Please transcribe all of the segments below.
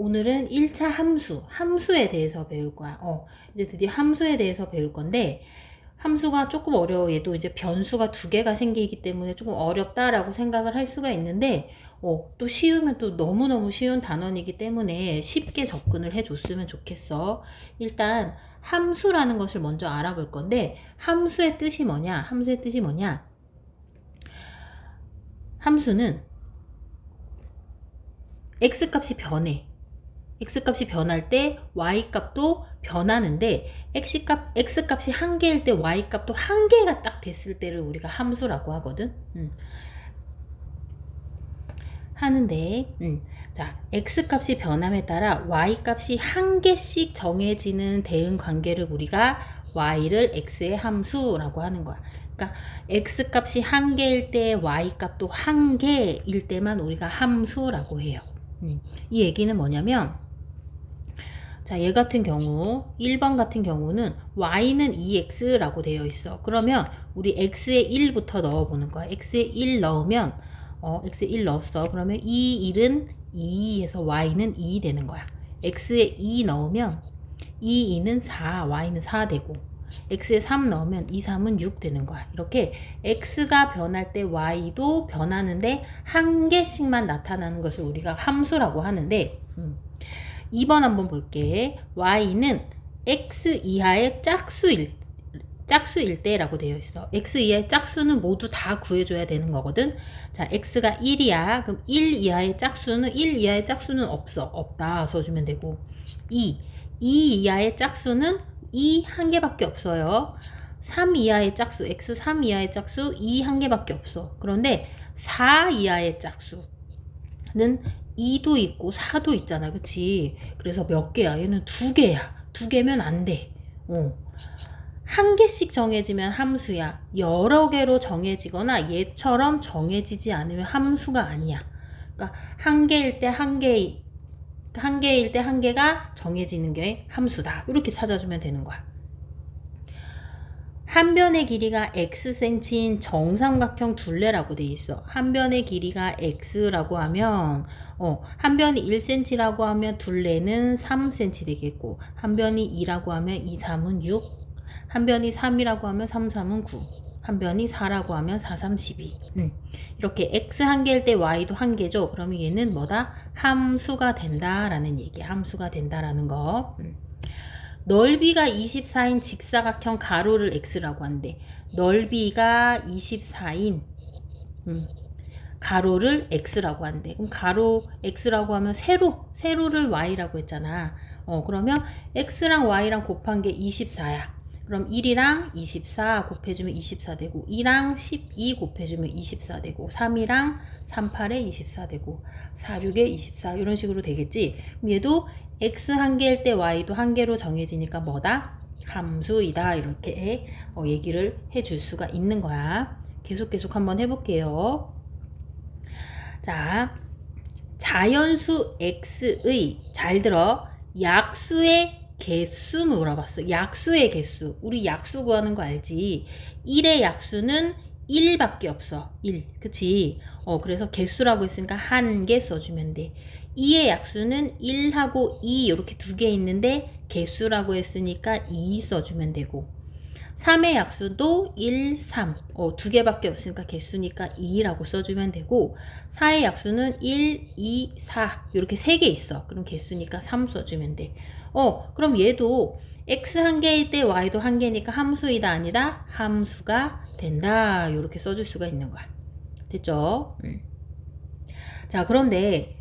오늘은 1차 함수에 대해서 배울 거야. 이제 드디어 함수에 대해서 배울 건데, 함수가 조금 어려워. 얘도 이제 변수가 두 개가 생기기 때문에 조금 어렵다라고 생각을 할 수가 있는데, 또 쉬우면 또 너무너무 쉬운 단원이기 때문에 쉽게 접근을 해줬으면 좋겠어. 일단, 함수라는 것을 먼저 알아볼 건데, 함수의 뜻이 뭐냐? 함수는 x값이 변해. x값이 변할 때 y값도 변하는데 x값이 한 개일 때 y값도 한 개가 딱 됐을 때를 우리가 함수라고 하거든. 하는데 자, x값이 변함에 따라 y값이 한 개씩 정해지는 대응 관계를 우리가 y를 x의 함수라고 하는 거야. 그러니까 x값이 한 개일 때 y값도 한 개일 때만 우리가 함수라고 해요. 이 얘기는 뭐냐면, 자, 얘 같은 경우 1번 같은 경우는 y는 2x라고 되어 있어. 그러면 우리 x에 1부터 넣어보는 거야. x에 1 넣으면 x에 1 넣었어. 그러면 이 1은 2에서 y는 2 되는 거야. x에 2 넣으면 이 2는 4, y는 4 되고, x에 3 넣으면 2, 3은 6 되는 거야. 이렇게 x가 변할 때 y도 변하는데 한 개씩만 나타나는 것을 우리가 함수라고 하는데, 2번 한번 볼게. y는 x 이하의 짝수일 때라고 되어 있어. x 이하의 짝수는 모두 다 구해줘야 되는 거거든. 자, x가 1이야. 그럼 1 이하의 짝수는 없다 써주면 되고, 2 이하의 짝수는 2 한 개밖에 없어요. 3 이하의 짝수, x 3 이하의 짝수 2 한 개밖에 없어. 그런데 4 이하의 짝수는 2도 있고 4도 있잖아. 그치? 그래서 몇 개야? 얘는 2개야. 2개면 안 돼. 한 개씩 정해지면 함수야. 여러 개로 정해지거나 얘처럼 정해지지 않으면 함수가 아니야. 그러니까 한 개일 때 한 개가 정해지는 게 함수다. 이렇게 찾아주면 되는 거야. 한 변의 길이가 xcm인 정삼각형 둘레라고 돼 있어. 한 변의 길이가 x라고 하면 한 변이 1cm라고 하면 둘레는 3cm 되겠고, 한 변이 2라고 하면 2, 3은 6, 한 변이 3이라고 하면 3, 3은 9, 한 변이 4라고 하면 4, 3, 12. 이렇게 x 한 개일 때 y도 한 개죠. 그러면 얘는 뭐다? 함수가 된다라는 얘기야. 함수가 된다라는 거. 넓이가 24인 직사각형 가로를 x라고 한대. 넓이가 24인 가로를 x라고 한대. 그럼 가로 x라고 하면 세로를 y라고 했잖아. 그러면 x랑 y랑 곱한 게 24야. 그럼 1이랑 24 곱해주면 24 되고, 2랑 12 곱해주면 24 되고, 3이랑 38에 24 되고, 4, 6에 24 이런 식으로 되겠지. 그럼 얘도 x 한 개일 때 y도 한 개로 정해지니까 뭐다? 함수이다. 이렇게 얘기를 해줄 수가 있는 거야. 계속 한번 해볼게요. 자, 자연수 x의, 잘 들어, 약수의 개수 물어봤어. 약수의 개수. 우리 약수 구하는 거 알지? 1의 약수는 1밖에 없어. 1. 그치? 그래서 개수라고 했으니까 한 개 써주면 돼. 2의 약수는 1하고 2 이렇게 두 개 있는데 개수라고 했으니까 2 써주면 되고, 3의 약수도 1, 3 두 개밖에 없으니까 개수니까 2라고 써주면 되고, 4의 약수는 1, 2, 4 이렇게 세 개 있어. 그럼 개수니까 3 써주면 돼. 그럼 얘도 x 한 개일 때 y도 한 개니까 함수이다 아니다? 함수가 된다. 이렇게 써줄 수가 있는 거야. 됐죠? 자, 그런데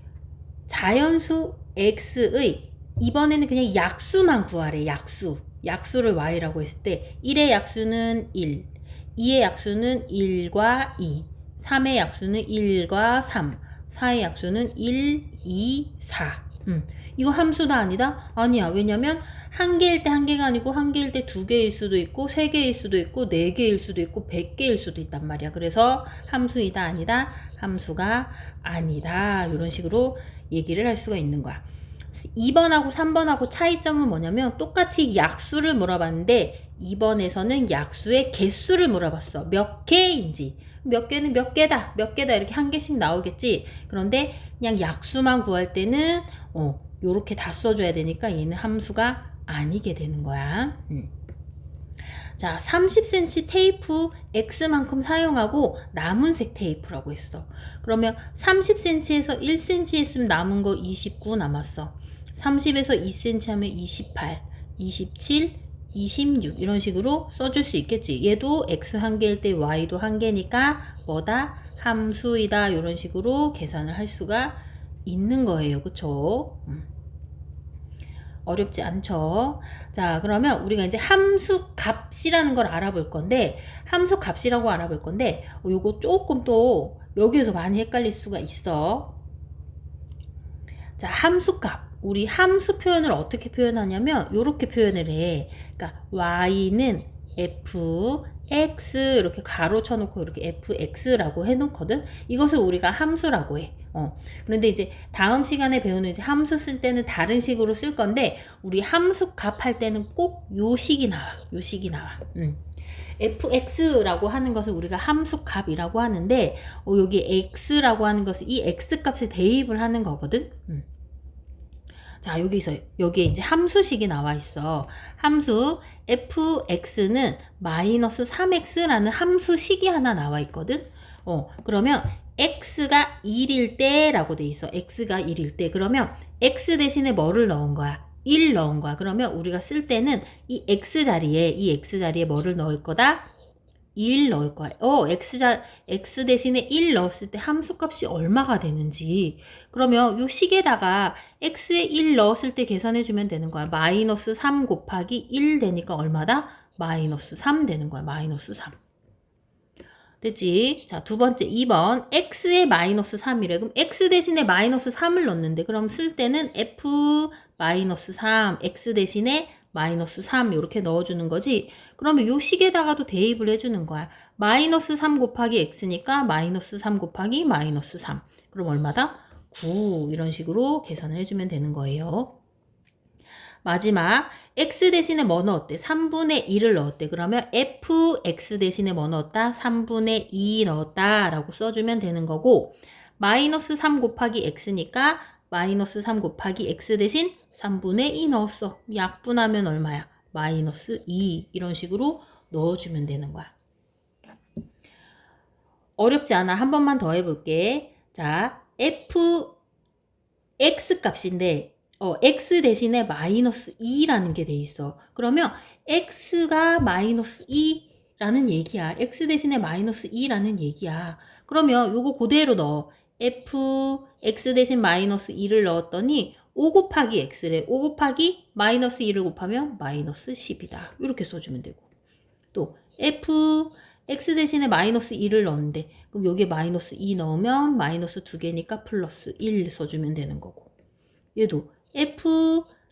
자연수 x의 이번에는 그냥 약수만 구하래. 약수를 y라고 했을 때 1의 약수는 1, 2의 약수는 1과 2, 3의 약수는 1과 3, 4의 약수는 1, 2, 4. 이거 함수다 아니다? 아니야. 왜냐면 한 개일 때 한 개가 아니고 한 개일 때 두 개일 수도 있고 세 개일 수도 있고 네 개일 수도 있고 100개일 수도 있단 말이야. 그래서 함수이다 아니다? 함수가 아니다. 이런 식으로 얘기를 할 수가 있는 거야. 2번하고 3번하고 차이점은 뭐냐면 똑같이 약수를 물어봤는데 2번에서는 약수의 개수를 물어봤어. 몇 개인지. 몇 개는 몇 개다 이렇게 한 개씩 나오겠지. 그런데 그냥 약수만 구할 때는 요렇게 다 써줘야 되니까 얘는 함수가 아니게 되는 거야. 자, 30cm 테이프 X만큼 사용하고 남은 색 테이프라고 했어. 그러면 30cm에서 1cm 했으면 남은 거 29 남았어. 30에서 2cm 하면 28, 27, 26 이런 식으로 써줄 수 있겠지. 얘도 X 한 개일 때 Y도 한 개니까 뭐다? 함수이다. 이런 식으로 계산을 할 수가 있는 거예요. 그쵸? 어렵지 않죠. 자, 그러면 우리가 이제 함수 값이라는 걸 알아볼 건데, 함수 값이라고 알아볼 건데, 요거 조금 또 여기에서 많이 헷갈릴 수가 있어. 자, 함수 값. 우리 함수 표현을 어떻게 표현하냐면, 요렇게 표현을 해. 그러니까, y는 fx, 이렇게 가로 쳐놓고 이렇게 fx라고 해놓거든. 이것을 우리가 함수라고 해. 그런데 이제 다음 시간에 배우는 이제 함수 쓸 때는 다른 식으로 쓸 건데, 우리 함수 값 할 때는 꼭 요 식이 나와. 요 식이 나와. fx라고 하는 것을 우리가 함수 값이라고 하는데, 여기 x라고 하는 것은 이 x 값에 대입을 하는 거거든. 자, 여기에 이제 함수식이 나와 있어. 함수 fx는 마이너스 3x라는 함수식이 하나 나와 있거든. 그러면 x가 1일 때라고 돼 있어. x가 1일 때. 그러면 x 대신에 뭐를 넣은 거야? 1 넣은 거야. 그러면 우리가 쓸 때는 이 x 자리에 뭐를 넣을 거다? 1 넣을 거야. x 대신에 1 넣었을 때 함수값이 얼마가 되는지. 그러면 요 식에다가 x에 1 넣었을 때 계산해주면 되는 거야. 마이너스 3 곱하기 1 되니까 얼마다? 마이너스 3 되는 거야. 마이너스 3. 됐지? 자, 두 번째 2번. x에 마이너스 3이래. 그럼 x 대신에 마이너스 3을 넣는데, 그럼 쓸 때는 f 마이너스 3, x 대신에 마이너스 3 이렇게 넣어주는 거지. 그러면 요 식에다가도 대입을 해주는 거야. 마이너스 3 곱하기 x니까 마이너스 3 곱하기 마이너스 3. 그럼 얼마다? 9 이런 식으로 계산을 해주면 되는 거예요. 마지막 x 대신에 뭐 넣었대? 3분의 1을 넣었대. 그러면 fx 대신에 뭐 넣었다? 3분의 2 넣었다 라고 써주면 되는 거고, 마이너스 3 곱하기 x니까 마이너스 3 곱하기 x 대신 3분의 2 넣었어. 약분하면 얼마야? 마이너스 2 이런 식으로 넣어주면 되는 거야. 어렵지 않아. 한 번만 더 해볼게. 자, x 값인데 x 대신에 마이너스 2라는 게 돼 있어. 그러면 x가 마이너스 2라는 얘기야. x 대신에 마이너스 2라는 얘기야. 그러면 요거 그대로 넣어. x 대신 마이너스 2를 넣었더니 5 곱하기 x래. 5 곱하기 마이너스 2를 곱하면 마이너스 10이다. 이렇게 써주면 되고. 또 x 대신에 마이너스 2를 넣었는데, 그럼 여기에 마이너스 2 넣으면 마이너스 2개니까 플러스 1 써주면 되는 거고. 얘도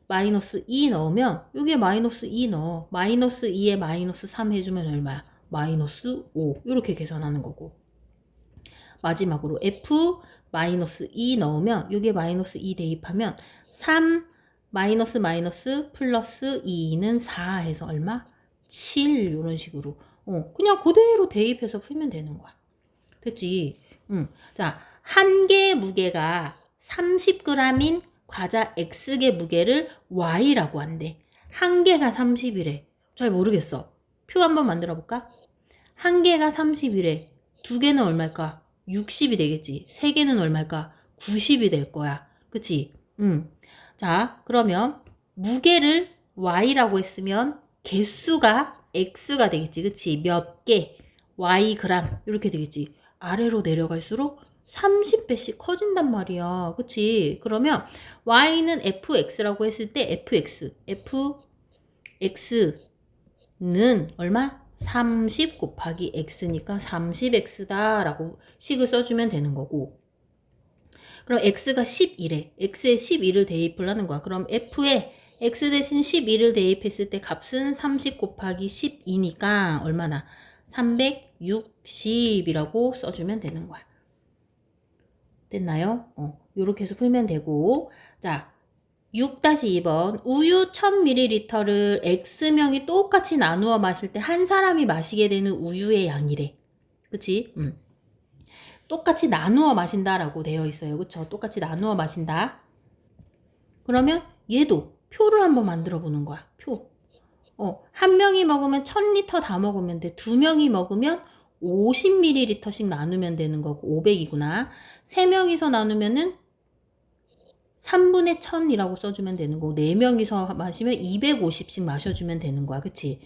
마이너스 2 넣으면 여기에 마이너스 2 넣어. 마이너스 2에 마이너스 3 해주면 얼마야? 마이너스 5. 이렇게 계산하는 거고. 마지막으로 마이너스 2 넣으면 여기에 마이너스 2 대입하면 3 마이너스 플러스 2는 4 해서 얼마? 7 이런 식으로 그냥 그대로 대입해서 풀면 되는 거야. 됐지? 자, 한 개의 무게가 30g인 과자 X개 무게를 Y라고 한대. 한 개가 30이래. 잘 모르겠어. 표 한번 만들어 볼까? 한 개가 30이래. 두 개는 얼마일까? 60이 되겠지. 세 개는 얼마일까? 90이 될 거야. 그치? 자, 그러면 무게를 Y라고 했으면 개수가 X가 되겠지. 그치? 몇 개, Y 그램 이렇게 되겠지. 아래로 내려갈수록 30배씩 커진단 말이야. 그치? 그러면 Y는 fx라고 했을 때 fx는 얼마? 30 곱하기 x니까 30x다 라고 식을 써주면 되는 거고, 그럼 x가 11에 x에 11을 대입을 하는 거야. 그럼 f에 x 대신 11을 대입했을 때 값은 30 곱하기 12니까 얼마나? 360이라고 써주면 되는 거야. 됐나요? 요렇게 해서 풀면 되고. 자, 6-2번. 우유 1000ml를 X명이 똑같이 나누어 마실 때 한 사람이 마시게 되는 우유의 양이래. 그치? 똑같이 나누어 마신다라고 되어 있어요. 그쵸? 똑같이 나누어 마신다. 그러면 얘도 표를 한번 만들어 보는 거야. 표. 한 명이 먹으면 1000리터 다 먹으면 돼. 두 명이 먹으면 50ml씩 나누면 되는 거고 500이구나. 세 명이서 나누면은 3분의 1000이라고 써주면 되는 거고 4명이서 마시면 250씩 마셔주면 되는 거야. 그치?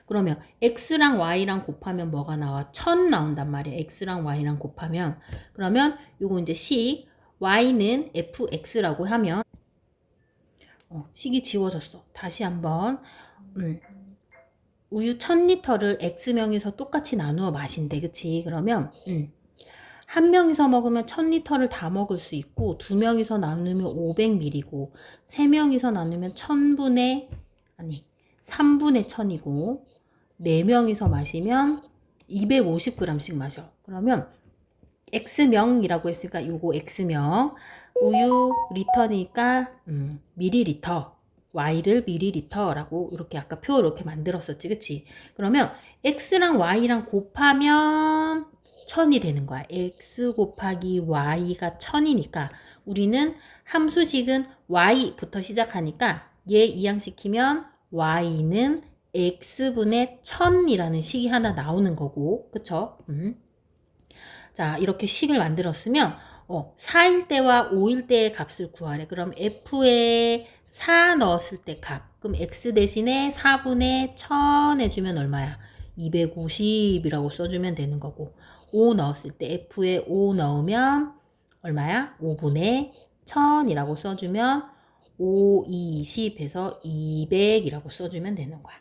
그러면 x랑 y랑 곱하면 뭐가 나와? 1000 나온단 말이야. x랑 y랑 곱하면. 그러면 요거 이제 식 y는 fx라고 하면 식이 지워졌어. 다시 한번 우유 1000리터를 x명에서 똑같이 나누어 마신대. 그치? 그러면 한 명이서 먹으면 1000리터를 다 먹을 수 있고 두 명이서 나누면 500ml고 세 명이서 나누면 3분의 1000이고 네 명이서 마시면 250g씩 마셔. 그러면 x명이라고 했으니까 요거 x명 우유 리터니까 밀리리터 y를 밀리리터라고 이렇게 아까 표 이렇게 만들었었지. 그치? 그러면 x랑 y랑 곱하면 1000이 되는 거야. x 곱하기 y가 1000이니까 우리는 함수식은 y부터 시작하니까 얘 이항시키면 y는 x분의 1000이라는 식이 하나 나오는 거고 그쵸? 자 이렇게 식을 만들었으면 4일 때와 5일 때의 값을 구하래. 그럼 f에 4 넣었을 때 값. 그럼 x 대신에 4분의 1000 해주면 얼마야? 250이라고 써주면 되는 거고 5 넣었을 때 f에 5 넣으면 얼마야? 5분의 1000이라고 써주면 5, 20 해서 200이라고 써주면 되는 거야.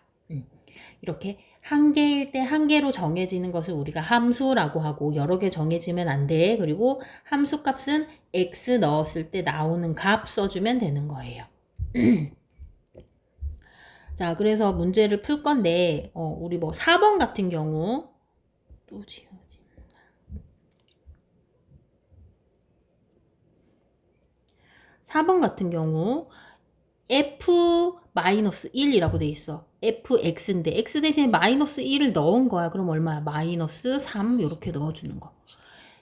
이렇게 한 개일 때 한 개로 정해지는 것을 우리가 함수라고 하고 여러 개 정해지면 안 돼. 그리고 함수 값은 x 넣었을 때 나오는 값 써주면 되는 거예요. 자, 그래서 문제를 풀 건데 우리 뭐 4번 같은 경우 또 지워진다. 4번 같은 경우 f-1이라고 돼 있어. fx인데 x 대신에 마이너스 1을 넣은 거야. 그럼 얼마야? 마이너스 3 이렇게 넣어주는 거.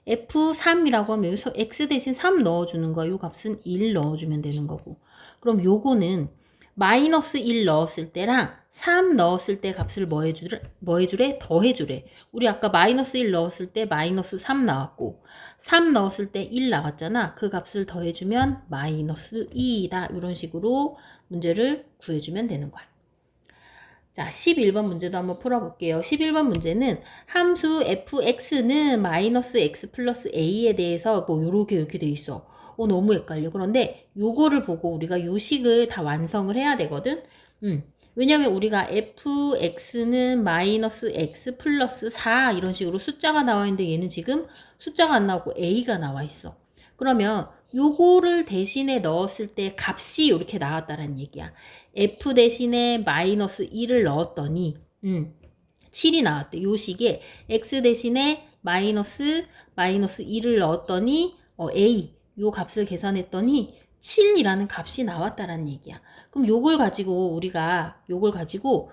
f3이라고 하면 여기서 x 대신 3 넣어주는 거야. 요 값은 1 넣어주면 되는 거고. 그럼 요거는 마이너스 1 넣었을 때랑 3 넣었을 때 값을 뭐 해주래? 더해주래. 우리 아까 마이너스 1 넣었을 때 마이너스 3 나왔고 3 넣었을 때 1 나왔잖아. 그 값을 더해주면 마이너스 2다. 이런 식으로 문제를 구해주면 되는 거야. 자, 11번 문제도 한번 풀어볼게요. 11번 문제는 함수 fx는 마이너스 x 플러스 a에 대해서 뭐 요렇게 돼 있어. 너무 헷갈려. 그런데 요거를 보고 우리가 요 식을 다 완성을 해야 되거든. 왜냐면 우리가 fx는 마이너스 x 플러스 4 이런 식으로 숫자가 나와 있는데 얘는 지금 숫자가 안 나오고 a가 나와 있어. 그러면 요거를 대신에 넣었을 때 값이 이렇게 나왔다는 얘기야. f 대신에 마이너스 1을 넣었더니 7이 나왔대. 요 식에 x 대신에 마이너스 1을 넣었더니 a 요 값을 계산했더니 7이라는 값이 나왔다는 얘기야. 그럼 요걸 가지고 우리가 요걸 가지고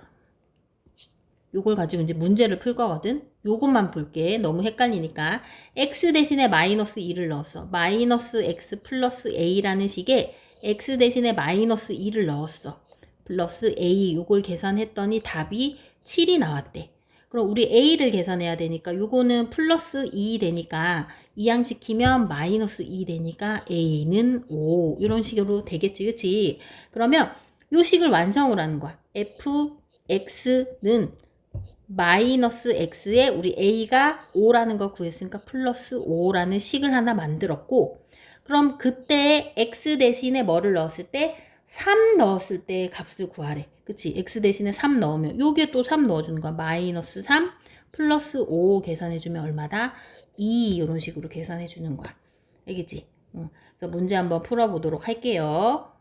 이제 문제를 풀 거거든. 요것만 볼게. 너무 헷갈리니까. x 대신에 마이너스 2를 넣었어. 마이너스 x 플러스 a라는 식에 x 대신에 마이너스 2를 넣었어. 플러스 a 요걸 계산했더니 답이 7이 나왔대. 그럼 우리 a를 계산해야 되니까 요거는 플러스 2 되니까 이항시키면 마이너스 2 되니까 a는 5 이런 식으로 되겠지. 그치? 그러면 요 식을 완성을 하는 거야. fx는 마이너스 x에 우리 a가 5라는 걸 구했으니까 플러스 5라는 식을 하나 만들었고 그럼 그때 x 대신에 뭐를 넣었을 때 3 넣었을 때 값을 구하래. 그치? x 대신에 3 넣으면 요게 또 3 넣어주는 거야. 마이너스 3 플러스 5 계산해주면 얼마다? 2 이런 식으로 계산해주는 거야. 알겠지? 그래서 문제 한번 풀어보도록 할게요.